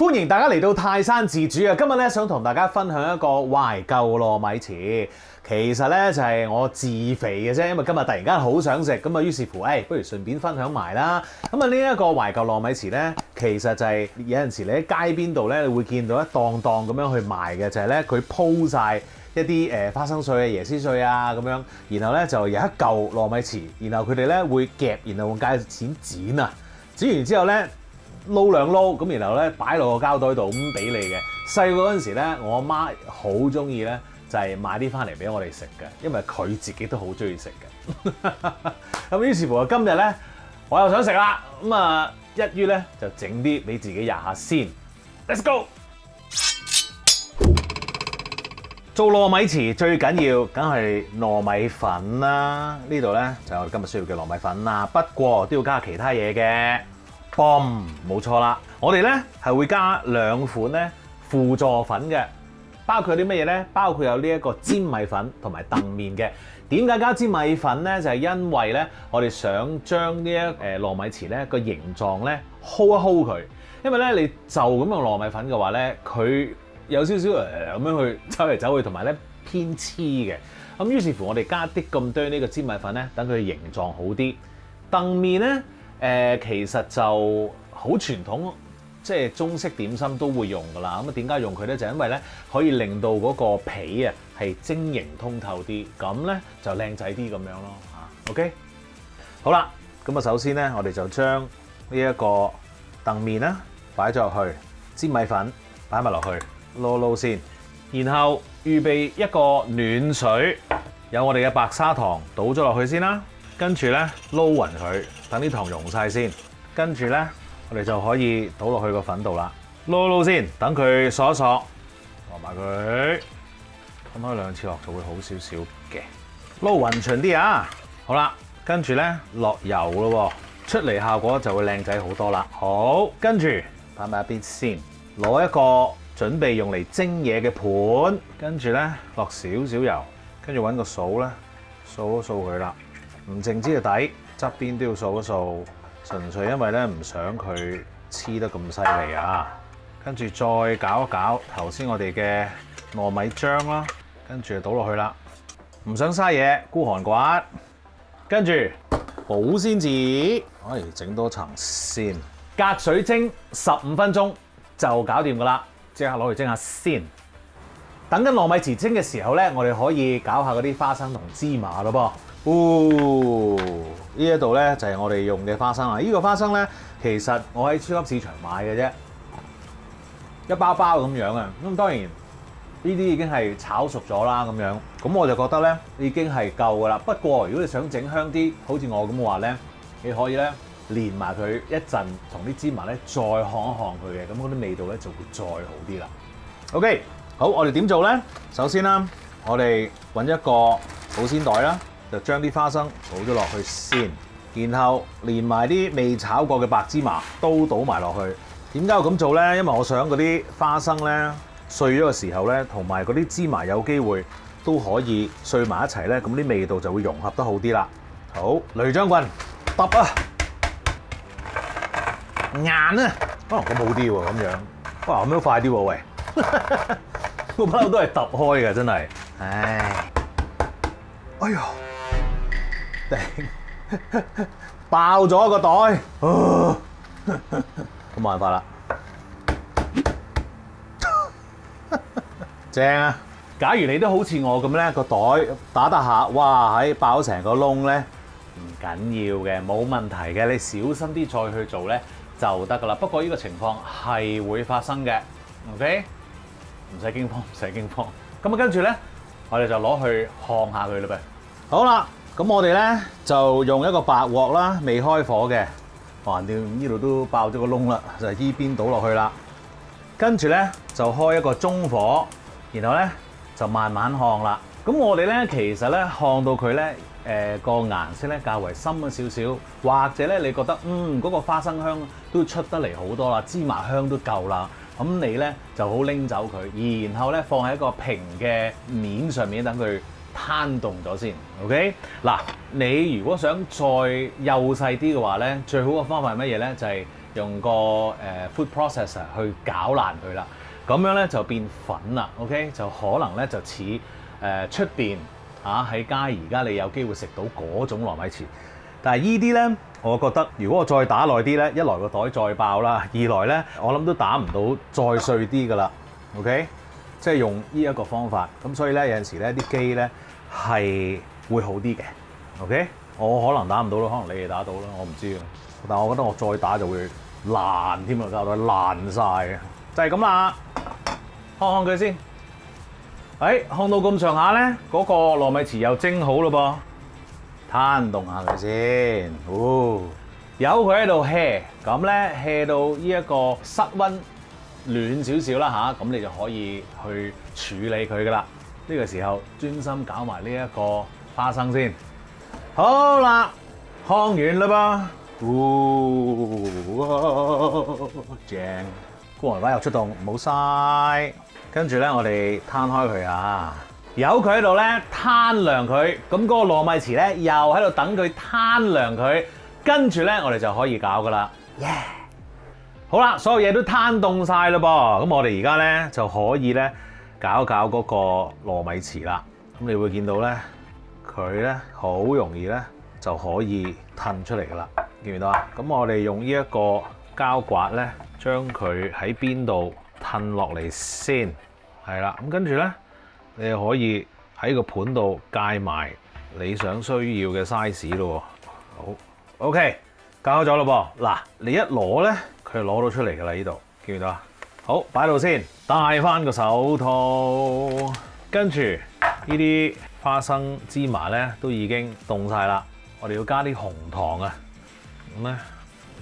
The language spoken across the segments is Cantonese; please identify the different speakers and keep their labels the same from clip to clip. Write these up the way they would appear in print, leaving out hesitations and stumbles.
Speaker 1: 歡迎大家嚟到泰山自主啊！今日咧想同大家分享一個懷舊糯米糍。其實咧就係我自肥嘅啫，因為今日突然間好想食，咁啊於是乎，不如順便分享埋啦。咁啊呢一個懷舊糯米糍咧，其實就係有陣時你喺街邊度咧，你會見到一檔檔咁樣去賣嘅，就係咧佢鋪晒一啲花生碎啊、椰絲碎啊咁樣，然後咧就有一嚿糯米糍，然後佢哋咧會夾，然後用鉸剪剪啊，剪完之後咧，撈兩撈咁，然後咧擺落個膠袋度咁俾你嘅。細個嗰陣時咧，我阿媽好中意咧，就係買啲翻嚟俾我哋食嘅，因為佢自己都好中意食嘅。咁於是乎今日咧，我又想食啦。咁啊，一於咧就整啲俾自己吔下先。Let's go！ 做糯米糍最緊要梗係糯米粉啦。呢度咧就係我哋今日需要嘅糯米粉啦。不過都要加其他嘢嘅。冇錯啦，我哋咧係會加兩款咧輔助粉嘅，包括啲乜嘢咧？包括有呢一個粘米粉同埋澄麵嘅。點解加粘米粉咧？就係因為咧，我哋想將呢一糯米糍咧個形狀咧 hold 一 hold 佢，因為咧你就咁用糯米粉嘅話咧，佢有少少咁樣去走嚟走去，同埋咧偏黐嘅。咁於是乎我哋加啲咁多呢個粘米粉咧，等佢形狀好啲。澄麵咧。其實就好傳統，即係中式點心都會用噶啦。咁啊點解用佢咧？就因為咧可以令到嗰個皮啊係晶瑩通透啲，咁咧就靚仔啲咁樣咯嚇。OK， 好啦，咁啊首先咧我哋就將呢一個澄麵啦擺咗落去，粘米粉擺埋落去撈撈先，然後預備一個暖水，有我哋嘅白砂糖倒咗落去先啦。跟住咧撈勻佢，等啲糖溶晒先。跟住咧，我哋就可以倒落去個粉度啦。撈撈先，等佢索一索，落埋佢。咁開兩次落就會好少少嘅。撈勻勻啲啊！好啦，跟住咧落油咯，出嚟效果就會靚仔好多啦。好，跟住擺埋一邊先，攞一個準備用嚟蒸嘢嘅盤，跟住咧落少少油，跟住揾個掃咧掃一掃佢啦。唔淨止個底，側邊都要掃一掃，純粹因為咧唔想佢黐得咁犀利啊！跟住再攪一攪頭先我哋嘅糯米漿啦，跟住就倒落去啦。唔想嘥嘢，孤寒寡，跟住保鮮紙，整多層先，隔水蒸15分鐘就搞掂噶啦，即刻攞去蒸下先。等緊糯米糍蒸嘅時候咧，我哋可以搞下嗰啲花生同芝麻咯噃。呢一度咧就係我哋用嘅花生啊！呢個花生咧，其實我喺超級市場買嘅啫，一包包咁樣啊。咁當然呢啲已經係炒熟咗啦，咁樣咁我就覺得咧已經係夠噶啦。不過如果你想整香啲，好似我咁嘅話咧，你可以咧連埋佢一陣，同啲芝麻咧再烘一烘佢嘅，咁嗰啲味道咧就會再好啲啦。OK， 好，我哋點做咧？首先啦，我哋揾一個保鮮袋啦。就將啲花生倒咗落去先，然後連埋啲未炒過嘅白芝麻都倒埋落去。點解我咁做呢？因為我想嗰啲花生呢碎咗嘅時候呢，同埋嗰啲芝麻有機會都可以碎埋一齊呢，咁啲味道就會融合得好啲啦。好，雷將軍揼啊，硬啊，可能咁好啲喎，咁樣哇咁樣快啲喎，喂，我不嬲都係揼開嘅，真係，唉，哎呀！爆咗個袋，冇辦法啦，正啊！假如你都好似我咁咧，個袋打得下，哇喺爆成個窿咧，唔緊要嘅，冇問題嘅，你小心啲再去做咧就得噶啦。不過呢個情況係會發生嘅 ，OK？ 唔使驚慌，唔使驚慌。咁啊，跟住咧，我哋就攞去烘下佢啦噃。好啦。咁我哋咧就用一個白鑊啦，未開火嘅，橫掂呢度都爆咗個窿啦，就係依邊倒落去啦。跟住咧就開一個中火，然後咧就慢慢烘啦。咁我哋咧其實咧烘到佢咧個顏色咧較為深咗少少，或者咧你覺得嗰個花生香都出得嚟好多啦，芝麻香都夠啦。咁你咧就好拎走佢，然後咧放喺一個平嘅面上面等佢攤凍咗先 ，OK？ 嗱，你如果想再幼細啲嘅話咧，最好嘅方法係乜嘢咧？就係用個food processor 去攪爛佢啦，咁樣咧就變粉啦。OK， 就可能咧就似出邊喺街而家你有機會食到嗰種糯米糍，但係依啲咧，我覺得如果我再打耐啲咧，一來個袋再爆啦，二來咧我諗都打唔到再碎啲噶啦。OK， 即係用呢一個方法，咁所以咧有陣時咧啲機咧係會好啲嘅。OK， 我可能打唔到咯，可能你哋打到啦，我唔知啊。但係我覺得我再打就會爛添啊，搞到爛晒嘅，就係咁啦。烘佢先。烘到咁上下咧，嗰個糯米糍又蒸好咯噃，攤凍下佢先。由佢喺度 hea， 咁咧 hea 到呢一個室溫暖少少啦嚇，咁你就可以去處理佢噶啦。呢個時候專心搞埋呢一個花生先。好啦，烘完啦噃，正。個人話又出動，唔好嘥。跟住咧，我哋攤開佢啊，由佢喺度咧攤涼佢，咁嗰個糯米糍咧又喺度等佢攤涼佢，跟住咧我哋就可以搞噶啦。好啦，所有嘢都攤凍晒啦噃，咁我哋而家咧就可以咧搞嗰個糯米糍啦。咁你會見到咧，佢咧好容易咧就可以褪出嚟噶啦，見唔見到啊？咁我哋用呢一個膠刮咧，將佢喺邊度褪落嚟先，係啦。咁跟住咧，你就可以喺個盤度界埋你想需要嘅 size 咯。好 ，OK， 搞好咗咯噃。嗱，你一攞咧，佢就攞到出嚟噶啦。呢度見唔見到啊？好，擺度先，戴翻個手套，跟住呢啲花生芝麻咧都已經凍晒啦。我哋要加啲紅糖啊，咁咧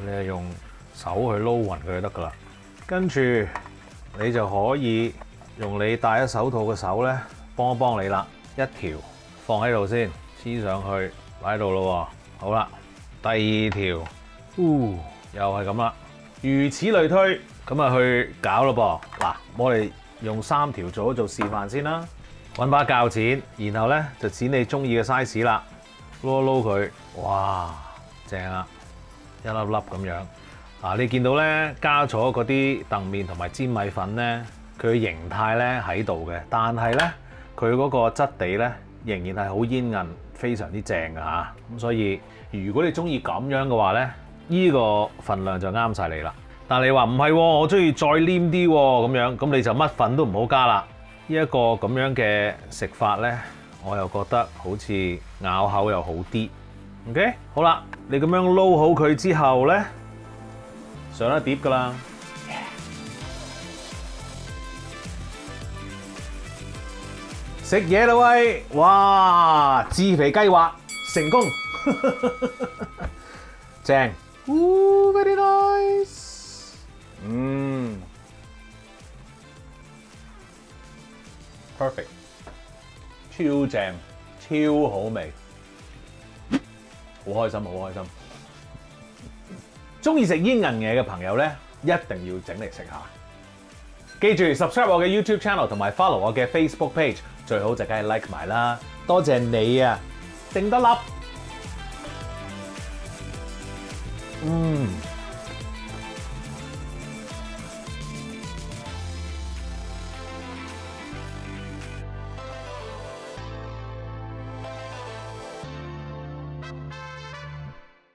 Speaker 1: 你係用手去撈勻佢就得噶啦。跟住你就可以用你戴咗手套嘅手咧，幫一幫你啦。一條放喺度先，黐上去，擺喺度咯。好啦，第二條，又係咁啦。如此類推，咁啊去搞咯噃。嗱，我哋用3條做一做示範先啦。揾把鉸剪，然後咧就剪你中意嘅 size 啦，撈一撈佢，哇，正啊，一粒粒咁樣。你見到咧加咗嗰啲澄麵同埋粘米粉咧，佢嘅形態咧喺度嘅，但係咧佢嗰個質地咧仍然係好煙韌，非常之正㗎嚇。咁所以如果你中意咁樣嘅話咧，呢個份量就啱晒你啦。但係你話唔係喎，我中意再黏啲喎咁樣，咁你就乜粉都唔好加啦。呢一個咁樣嘅食法咧，我又覺得好似咬口又好啲。OK， 好啦，你咁樣撈好佢之後咧，上一碟噶啦，食嘢啦喂！哇，自肥計劃成功，正，very nice，perfect， 超正，超好味，好開心，好開心。中意食煙韌嘢嘅朋友咧，一定要整嚟食下。記住 subscribe 我嘅 YouTube channel 同埋 follow 我嘅 Facebook page， 最好就梗係 like 埋啦。多謝你啊，整得粒。